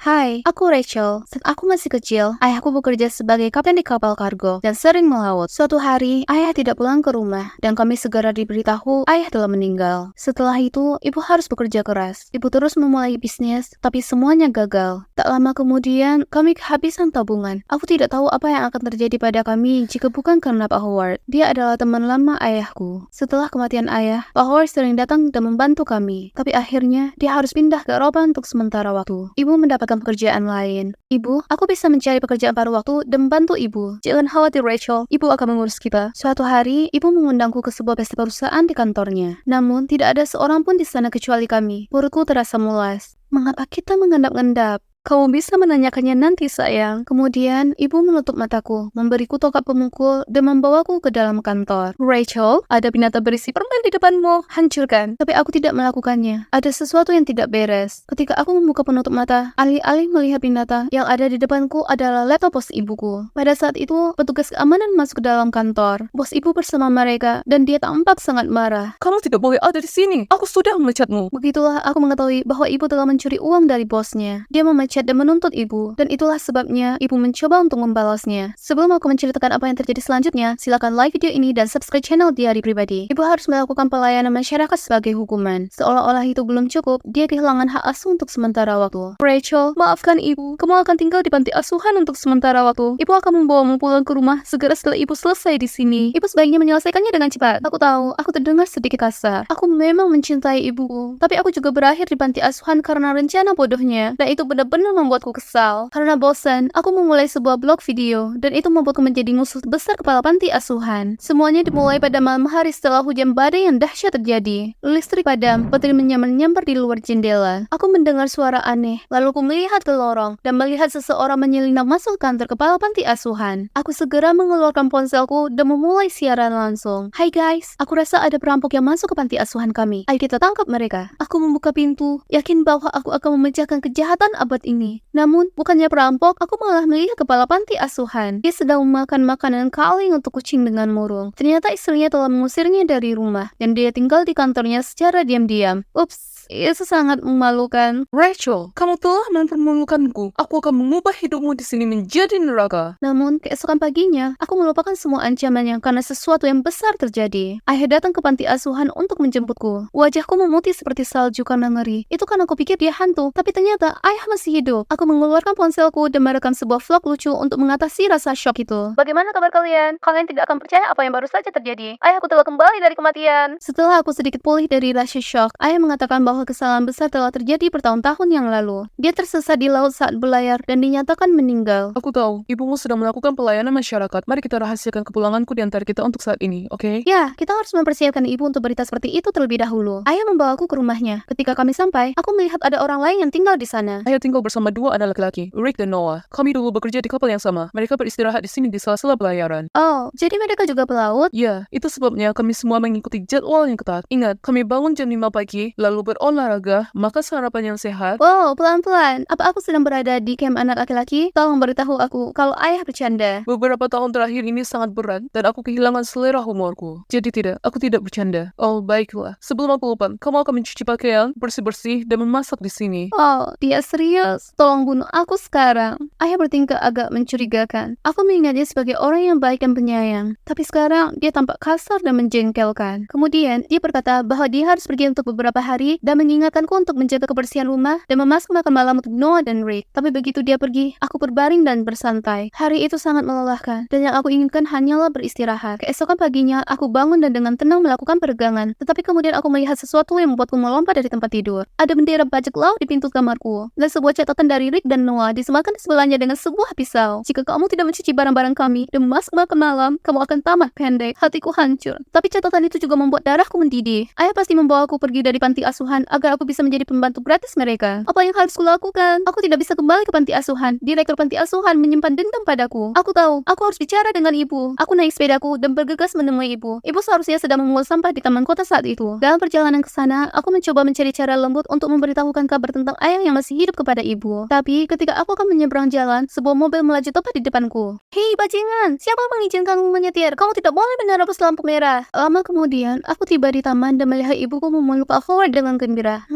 Hai, aku Rachel. Saat aku masih kecil, ayahku bekerja sebagai kapten di kapal kargo dan sering melaut. Suatu hari, ayah tidak pulang ke rumah dan kami segera diberitahu ayah telah meninggal. Setelah itu, ibu harus bekerja keras. Ibu terus memulai bisnis, tapi semuanya gagal. Tak lama kemudian, kami kehabisan tabungan. Aku tidak tahu apa yang akan terjadi pada kami jika bukan karena Pak Howard. Dia adalah teman lama ayahku. Setelah kematian ayah, Pak Howard sering datang dan membantu kami. Tapi akhirnya, dia harus pindah ke Eropa untuk sementara waktu. Ibu mendapatkan pekerjaan lain. Ibu, aku bisa mencari pekerjaan paruh waktu dan membantu ibu. Jangan khawatir Rachel, ibu akan mengurus kita. Suatu hari, ibu mengundangku ke sebuah pesta perusahaan di kantornya. Namun, tidak ada seorang pun di sana kecuali kami. Perutku terasa mulas. Mengapa kita mengendap-endap? Kamu bisa menanyakannya nanti, sayang. Kemudian, ibu menutup mataku, memberiku tongkat pemukul, dan membawaku ke dalam kantor. Rachel, ada binatang berisi permen di depanmu. Hancurkan. Tapi aku tidak melakukannya. Ada sesuatu yang tidak beres. Ketika aku membuka penutup mata, alih-alih melihat binatang, yang ada di depanku adalah laptop bos ibuku. Pada saat itu, petugas keamanan masuk ke dalam kantor. Bos ibu bersama mereka, dan dia tampak sangat marah. Kamu tidak boleh ada di sini. Aku sudah memecatmu. Begitulah aku mengetahui bahwa ibu telah mencuri uang dari bosnya. Dia memecat dan menuntut ibu, dan itulah sebabnya ibu mencoba untuk membalasnya. Sebelum aku menceritakan apa yang terjadi selanjutnya, silakan like video ini dan subscribe channel Diari Pribadi. Ibu harus melakukan pelayanan masyarakat sebagai hukuman. Seolah-olah itu belum cukup, dia kehilangan hak asuh untuk sementara waktu. Rachel, maafkan ibu. Kamu akan tinggal di panti asuhan untuk sementara waktu. Ibu akan membawamu pulang ke rumah segera setelah ibu selesai di sini. Ibu sebaiknya menyelesaikannya dengan cepat. Aku tahu, aku terdengar sedikit kasar. Aku memang mencintai ibuku, tapi aku juga berakhir di panti asuhan karena rencana bodohnya, dan itu benar-benar membuatku kesal. Karena bosan, aku memulai sebuah blog video, dan itu membuatku menjadi musuh besar kepala panti asuhan. Semuanya dimulai pada malam hari setelah hujan badai yang dahsyat terjadi. Listrik padam, Putri menyamar-nyamar di luar jendela. Aku mendengar suara aneh, lalu aku melihat ke lorong, dan melihat seseorang menyelinap masuk kantor kepala panti asuhan. Aku segera mengeluarkan ponselku dan memulai siaran langsung. Hai guys, aku rasa ada perampok yang masuk ke panti asuhan kami. Ayo kita tangkap mereka. Aku membuka pintu, yakin bahwa aku akan memecahkan kejahatan abad ini. Namun, bukannya perampok, aku malah melihat kepala panti asuhan. Dia sedang memakan makanan kaleng untuk kucing dengan murung. Ternyata istrinya telah mengusirnya dari rumah, dan dia tinggal di kantornya secara diam-diam. Ups, itu sangat memalukan. Rachel, kamu telah mempermalukanku. Aku akan mengubah hidupmu di sini menjadi neraka. Namun, keesokan paginya, aku melupakan semua ancamannya karena sesuatu yang besar terjadi. Ayah datang ke panti asuhan untuk menjemputku. Wajahku memutih seperti salju karena ngeri. Itu kan aku pikir dia hantu, tapi ternyata ayah masih hidup. Aku mengeluarkan ponselku dan merekam sebuah vlog lucu untuk mengatasi rasa shock itu. Bagaimana kabar kalian? Kalian tidak akan percaya apa yang baru saja terjadi. Ayahku telah kembali dari kematian. Setelah aku sedikit pulih dari rasa shock, ayah mengatakan bahwa kesalahan besar telah terjadi bertahun-tahun yang lalu. Dia tersesat di laut saat berlayar dan dinyatakan meninggal. Aku tahu, ibumu sedang melakukan pelayanan masyarakat. Mari kita rahasiakan kepulanganku di antara kita untuk saat ini, oke? Ya, kita harus mempersiapkan ibu untuk berita seperti itu terlebih dahulu. Ayah membawaku ke rumahnya. Ketika kami sampai, aku melihat ada orang lain yang tinggal di sana. Ayah tinggal bersama dua anak laki-laki, Rick dan Noah. Kami dulu bekerja di kapal yang sama. Mereka beristirahat di sini di sela-sela pelayaran. Oh, jadi mereka juga pelaut? Ya, itu sebabnya kami semua mengikuti jadwal yang ketat. Ingat, kami bangun jam 5 pagi, lalu berolahraga, makan sarapan yang sehat. Wow, pelan-pelan. Apa aku sedang berada di camp anak laki-laki? Tolong beritahu aku kalau ayah bercanda. Beberapa tahun terakhir ini sangat berat, dan aku kehilangan selera humorku. Jadi tidak, aku tidak bercanda. Oh, baiklah. Sebelum aku lupa, kamu akan mencuci pakaian, bersih-bersih, dan memasak di sini. Oh, dia serius. Tolong bunuh aku sekarang. Ayah bertingkah agak mencurigakan. Aku mengingatnya sebagai orang yang baik dan penyayang. Tapi sekarang, dia tampak kasar dan menjengkelkan. Kemudian, dia berkata bahwa dia harus pergi untuk beberapa hari dan mengingatkanku untuk menjaga kebersihan rumah dan memasak makan malam untuk Noah dan Rick. Tapi begitu dia pergi, aku berbaring dan bersantai. Hari itu sangat melelahkan, dan yang aku inginkan hanyalah beristirahat. Keesokan paginya, aku bangun dan dengan tenang melakukan peregangan. Tetapi kemudian aku melihat sesuatu yang membuatku melompat dari tempat tidur. Ada bendera bajak laut di pintu kamarku, dan sebuah catatan dari Rick dan Noah disematkan di sebelahnya dengan sebuah pisau. Jika kamu tidak mencuci barang-barang kami dan memasak makan malam, kamu akan tamat pendek. Hatiku hancur. Tapi catatan itu juga membuat darahku mendidih. Ayah pasti membawaku pergi dari panti asuhan agar aku bisa menjadi pembantu gratis mereka. Apa yang harus kulakukan? Aku tidak bisa kembali ke panti asuhan. Direktur panti asuhan menyimpan dendam padaku. Aku tahu, aku harus bicara dengan ibu. Aku naik sepedaku dan bergegas menemui ibu. Ibu seharusnya sedang memungut sampah di taman kota saat itu. Dalam perjalanan ke sana, aku mencoba mencari cara lembut untuk memberitahukan kabar tentang ayah yang masih hidup kepada ibu. Tapi ketika aku akan menyeberang jalan, sebuah mobil melaju tepat di depanku. Hei bajingan, siapa mengizinkanmu menyetir? Kamu tidak boleh menerobos lampu merah. Lama kemudian, aku tiba di taman dan melihat ibuku memeluk Pak Howard dengan gembira. gembira.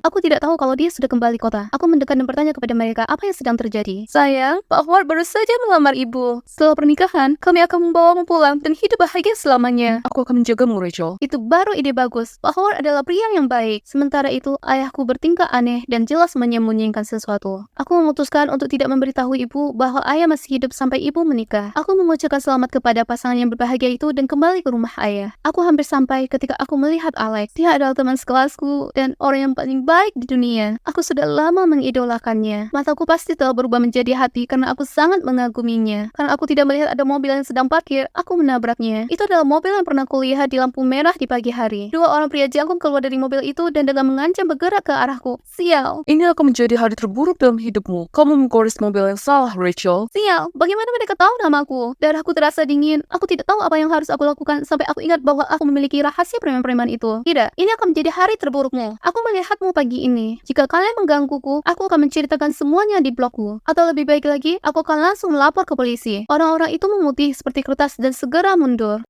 Aku tidak tahu kalau dia sudah kembali kota. Aku mendekat dan bertanya kepada mereka apa yang sedang terjadi. Sayang, Pak Howard baru saja melamar ibu. Setelah pernikahan, kami akan membawamu pulang dan hidup bahagia selamanya. Aku akan menjagamu, Rachel. Itu baru ide bagus. Pak Howard adalah pria yang baik. Sementara itu, ayahku bertingkah aneh dan jelas menyembunyikan sesuatu. Aku memutuskan untuk tidak memberitahu ibu bahwa ayah masih hidup sampai ibu menikah. Aku mengucapkan selamat kepada pasangan yang berbahagia itu dan kembali ke rumah ayah. Aku hampir sampai ketika aku melihat Alex. Dia adalah teman sekelasku dan orang yang paling baik di dunia. Aku sudah lama mengidolakannya. Mataku pasti telah berubah menjadi hati karena aku sangat mengaguminya. Karena aku tidak melihat ada mobil yang sedang parkir, aku menabraknya. Itu adalah mobil yang pernah kulihat di lampu merah di pagi hari. Dua orang pria jangkung keluar dari mobil itu dan dengan mengancam bergerak ke arahku. Sial. Ini akan menjadi hari terburuk dalam hidupmu. Kamu menggores mobil yang salah, Rachel. Sial, bagaimana mereka tahu namaku? Darahku terasa dingin. Aku tidak tahu apa yang harus aku lakukan sampai aku ingat bahwa aku memiliki rahasia preman-preman itu. Tidak, ini akan menjadi hari terburukmu. Aku melihatmu pagi ini. Jika kalian menggangguku, aku akan menceritakan semuanya di blogku. Atau lebih baik lagi, aku akan langsung melapor ke polisi. Orang-orang itu memutih seperti kertas dan segera mundur.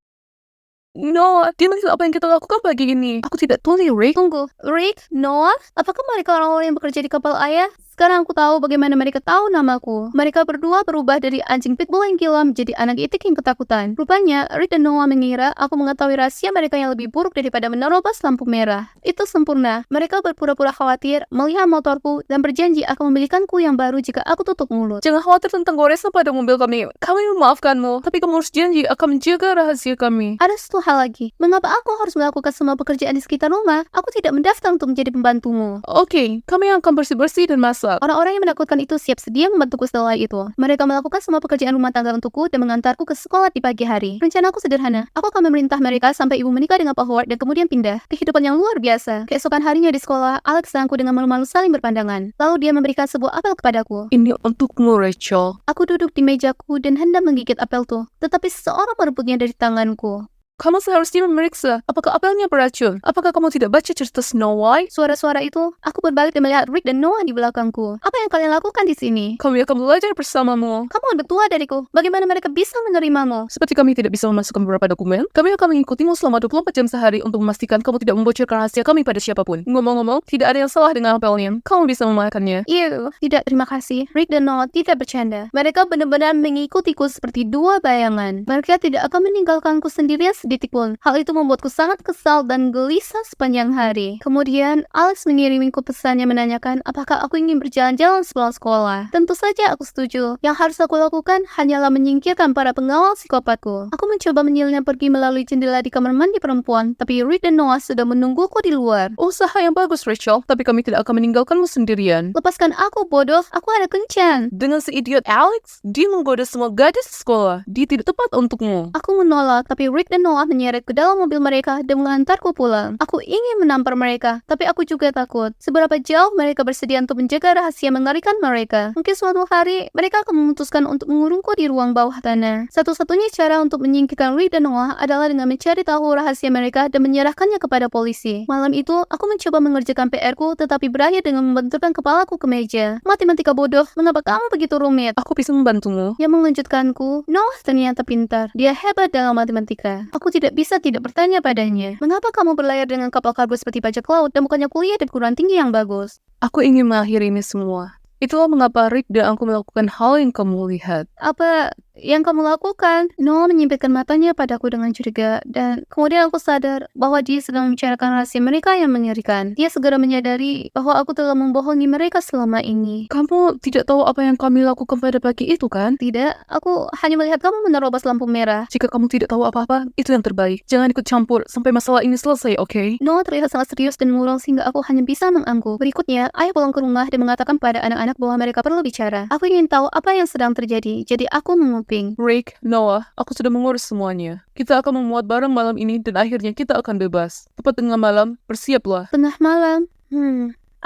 No, dia maksud apa yang kita lakukan pagi ini. Aku tidak tuli, Rick. Tunggu, Rick, Noah, apakah mereka orang-orang yang bekerja di kapal ayah? Sekarang aku tahu bagaimana mereka tahu namaku. Mereka berdua berubah dari anjing pitbull yang gila menjadi anak itik yang ketakutan. Rupanya, Rick dan Noah mengira aku mengetahui rahasia mereka yang lebih buruk daripada menerobos lampu merah. Itu sempurna. Mereka berpura-pura khawatir, melihat motorku, dan berjanji akan membelikanku yang baru jika aku tutup mulut. Jangan khawatir tentang goresan pada mobil kami. Kami memaafkanmu, tapi kamu harus janji akan menjaga rahasia kami. Ada satu hal lagi. Mengapa aku harus melakukan semua pekerjaan di sekitar rumah? Aku tidak mendaftar untuk menjadi pembantumu. Oke, kami akan bersih-bersih dan masak. Orang-orang yang menakutkan itu siap sedia membantuku setelah itu. Mereka melakukan semua pekerjaan rumah tangga untukku dan mengantarku ke sekolah di pagi hari. Rencanaku sederhana. Aku akan memerintah mereka sampai ibu menikah dengan Pak Howard dan kemudian pindah. Kehidupan yang luar biasa. Keesokan harinya di sekolah, Alex dan aku dengan malu-malu saling berpandangan. Lalu dia memberikan sebuah apel kepadaku. Ini untukmu, Rachel. Aku duduk di mejaku dan hendak menggigit apel itu, tetapi seseorang merebutnya dari tanganku. Kamu seharusnya memeriksa apakah apelnya beracun. Apakah kamu tidak baca cerita Snow White? Suara-suara itu, aku berbalik dan melihat Rick dan Noah di belakangku. Apa yang kalian lakukan di sini? Kami akan belajar bersamamu. Kamu lebih tua dariku. Bagaimana mereka bisa menerimamu? Seperti kami tidak bisa memasukkan beberapa dokumen, kami akan mengikutimu selama 24 jam sehari untuk memastikan kamu tidak membocorkan rahasia kami pada siapapun. Ngomong-ngomong, tidak ada yang salah dengan apelnya. Kamu bisa memakannya. Iya, tidak, terima kasih. Rick dan Noah tidak bercanda. Mereka benar-benar mengikutiku seperti dua bayangan. Mereka tidak akan meninggalkanku sendirian sedetik pun. Hal itu membuatku sangat kesal dan gelisah sepanjang hari. Kemudian, Alex mengirimiku pesannya menanyakan apakah aku ingin berjalan-jalan sepulang sekolah. Tentu saja aku setuju. Yang harus aku lakukan hanyalah menyingkirkan para pengawal psikopatku. Aku mencoba menyelinap pergi melalui jendela di kamar mandi perempuan, tapi Rick dan Noah sudah menungguku di luar. Usaha yang bagus, Rachel, tapi kami tidak akan meninggalkanmu sendirian. Lepaskan aku, bodoh. Aku ada kencan. Dengan si idiot Alex, dia menggoda semua gadis di sekolah. Dia tidak tepat untukmu. Aku menolak, tapi Rick dan Noah menyeret ke dalam mobil mereka dan mengantarku pulang. Aku ingin menampar mereka, tapi aku juga takut. Seberapa jauh mereka bersedia untuk menjaga rahasia mengerikan mereka. Mungkin suatu hari, mereka akan memutuskan untuk mengurungku di ruang bawah tanah. Satu-satunya cara untuk menyingkirkan Rick dan Noah adalah dengan mencari tahu rahasia mereka dan menyerahkannya kepada polisi. Malam itu, aku mencoba mengerjakan PR-ku, tetapi berakhir dengan membenturkan kepalaku ke meja. Matematika bodoh, mengapa kamu begitu rumit? Aku bisa membantumu. Yang mengejutkanku, Noah ternyata pintar. Dia hebat dalam matematika. Aku tidak bisa tidak bertanya padanya. Mengapa kamu berlayar dengan kapal kargo seperti bajak laut dan bukannya kuliah di perguruan tinggi yang bagus? Aku ingin mengakhiri ini semua. Itulah mengapa Rick dan aku melakukan hal yang kamu lihat. Apa yang kamu lakukan? Noah menyipitkan matanya padaku dengan curiga, dan kemudian aku sadar bahwa dia sedang membicarakan rahasia mereka yang mengerikan. Dia segera menyadari bahwa aku telah membohongi mereka selama ini. Kamu tidak tahu apa yang kami lakukan pada pagi itu, kan? Tidak, aku hanya melihat kamu menerobos lampu merah. Jika kamu tidak tahu apa-apa, itu yang terbaik. Jangan ikut campur sampai masalah ini selesai, oke? Noah terlihat sangat serius dan murung sehingga aku hanya bisa mengangguk. Berikutnya, ayah pulang ke rumah dan mengatakan pada anak-anak bahwa mereka perlu bicara. Aku ingin tahu apa yang sedang terjadi, jadi aku menguping. Rick, Noah, aku sudah mengurus semuanya. Kita akan memuat barang malam ini dan akhirnya kita akan bebas. Tepat tengah malam, bersiaplah. Tengah malam?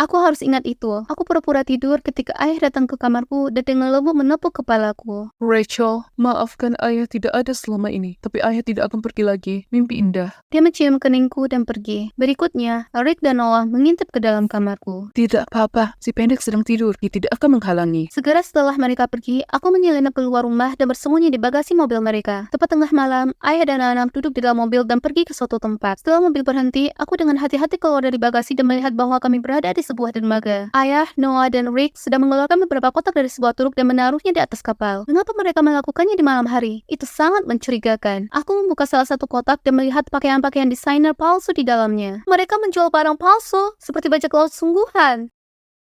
Aku harus ingat itu. Aku pura-pura tidur ketika ayah datang ke kamarku dan dengan lembut menepuk kepalaku. Rachel, maafkan ayah tidak ada selama ini, tapi ayah tidak akan pergi lagi. Mimpi indah. Dia mencium keningku dan pergi. Berikutnya, Rick dan Noah mengintip ke dalam kamarku. Tidak apa-apa, si pendek sedang tidur, dia tidak akan menghalangi. Segera setelah mereka pergi, aku menyelinap keluar rumah dan bersembunyi di bagasi mobil mereka. Tepat tengah malam, ayah dan anak duduk di dalam mobil dan pergi ke suatu tempat. Setelah mobil berhenti, aku dengan hati-hati keluar dari bagasi dan melihat bahwa kami berada di sebuah dermaga. Ayah, Noah, dan Rick sedang mengeluarkan beberapa kotak dari sebuah truk dan menaruhnya di atas kapal. Mengapa mereka melakukannya di malam hari? Itu sangat mencurigakan. Aku membuka salah satu kotak dan melihat pakaian-pakaian desainer palsu di dalamnya. Mereka menjual barang palsu, seperti bajak laut sungguhan.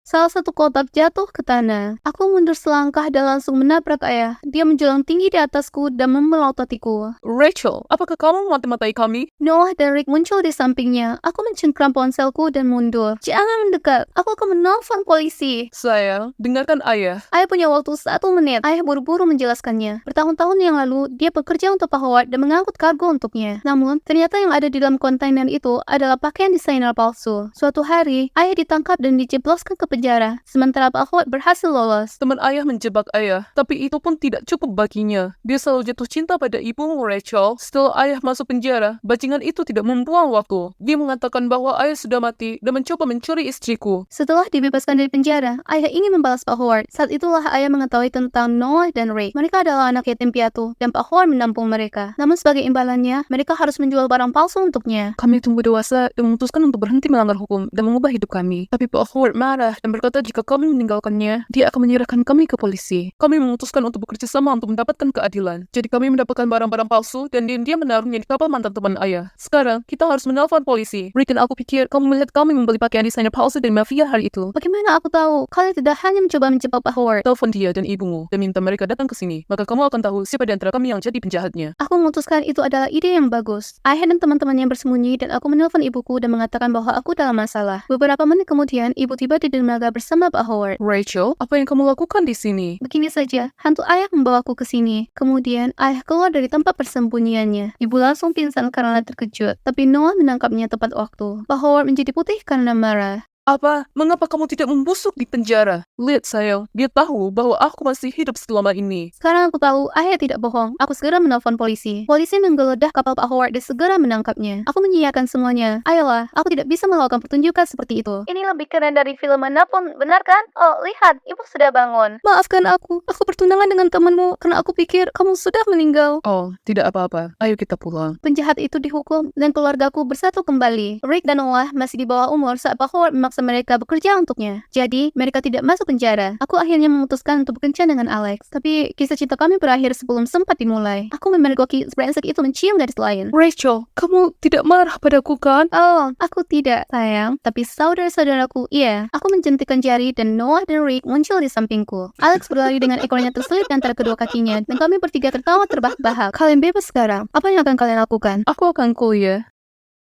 Salah satu kotak jatuh ke tanah. Aku mundur selangkah dan langsung menabrak ayah. Dia menjulang tinggi di atasku dan memelototi-ku. Rachel, apakah kamu mati-matai kami? Noah dan Rick muncul di sampingnya. Aku mencengkram ponselku dan mundur. Jangan mendekat. Aku akan menelpon polisi. Sayang, dengarkan ayah. Ayah punya waktu 1 menit. Ayah buru-buru menjelaskannya. Bertahun-tahun yang lalu, dia bekerja untuk Pak Howard dan mengangkut kargo untuknya. Namun, ternyata yang ada di dalam kontainer itu adalah pakaian desainer palsu. Suatu hari, ayah ditangkap dan dijebloskan ke penjara, sementara Pak Howard berhasil lolos. Teman ayah menjebak ayah, tapi itu pun tidak cukup baginya. Dia selalu jatuh cinta pada ibumu, Rachel. Setelah ayah masuk penjara, bajingan itu tidak membuang waktu. Dia mengatakan bahwa ayah sudah mati dan mencoba mencuri istriku. Setelah dibebaskan dari penjara, ayah ingin membalas Pak Howard. Saat itulah ayah mengetahui tentang Noah dan Rick. Mereka adalah anak yatim piatu, dan Pak Howard menampung mereka. Namun sebagai imbalannya, mereka harus menjual barang palsu untuknya. Kami tumbuh dewasa dan memutuskan untuk berhenti melanggar hukum dan mengubah hidup kami. Tapi Pak Howard marah dan berkata jika kami meninggalkannya, dia akan menyerahkan kami ke polisi. Kami memutuskan untuk bekerja sama untuk mendapatkan keadilan. Jadi kami mendapatkan barang-barang palsu dan dia menaruhnya di kapal mantan teman ayah. Sekarang, kita harus menelpon polisi. Rick dan aku pikir kamu melihat kami membeli pakaian desainer palsu dari mafia hari itu. Bagaimana aku tahu? Kalian tidak hanya mencoba menjebak Pak Howard. Telepon dia dan ibumu dan minta mereka datang ke sini. Maka kamu akan tahu siapa di antara kami yang jadi penjahatnya. Aku memutuskan itu adalah ide yang bagus. Ayah dan teman-temannya bersembunyi dan aku menelpon ibuku dan mengatakan bahwa aku dalam masalah. Beberapa menit kemudian, ibu tiba di dermaga bersama Pak Howard. Rachel, apa yang kamu lakukan di sini? Begini saja, hantu ayah membawaku ke sini. Kemudian, ayah keluar dari tempat persembunyiannya. Ibu langsung pingsan karena terkejut, tapi Noah menangkapnya tepat waktu. Pak Howard menjadi putih karena marah. Apa? Mengapa kamu tidak membusuk di penjara? Lihat sayang, dia tahu bahwa aku masih hidup selama ini. Sekarang aku tahu ayah tidak bohong. Aku segera menelpon polisi. Polisi menggeledah kapal Pak Howard dan segera menangkapnya. Aku menyiapkan semuanya. Ayolah, aku tidak bisa melakukan pertunjukan seperti itu. Ini lebih keren dari film manapun, benar kan? Oh, lihat, ibu sudah bangun. Maafkan aku bertunangan dengan temanmu karena aku pikir kamu sudah meninggal. Oh, tidak apa-apa. Ayo kita pulang. Penjahat itu dihukum dan keluargaku bersatu kembali. Rick dan Noah masih di bawah umur saat Pak Howard memaksa mereka bekerja untuknya. Jadi, mereka tidak masuk penjara. Aku akhirnya memutuskan untuk berkencan dengan Alex. Tapi, kisah cinta kami berakhir sebelum sempat dimulai. Aku memergoki brengsek itu mencium gadis lain. Rachel, kamu tidak marah padaku kan? Oh, aku tidak, sayang. Tapi saudara-saudaraku, iya. Aku menjentikan jari dan Noah dan Rick muncul di sampingku. Alex berlari dengan ekornya terselip di antara kedua kakinya dan kami bertiga tertawa terbahak-bahak. Kalian bebas sekarang. Apa yang akan kalian lakukan? Aku akan kuliah.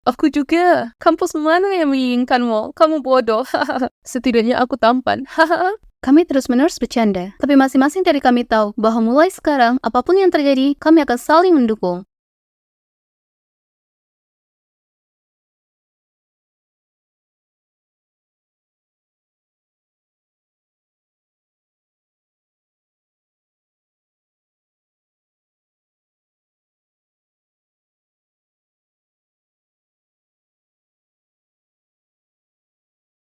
Aku juga. Kampus mana yang menginginkanmu? Kamu bodoh. Setidaknya aku tampan. Kami terus-menerus bercanda. Tapi masing-masing dari kami tahu bahwa mulai sekarang, apapun yang terjadi, kami akan saling mendukung.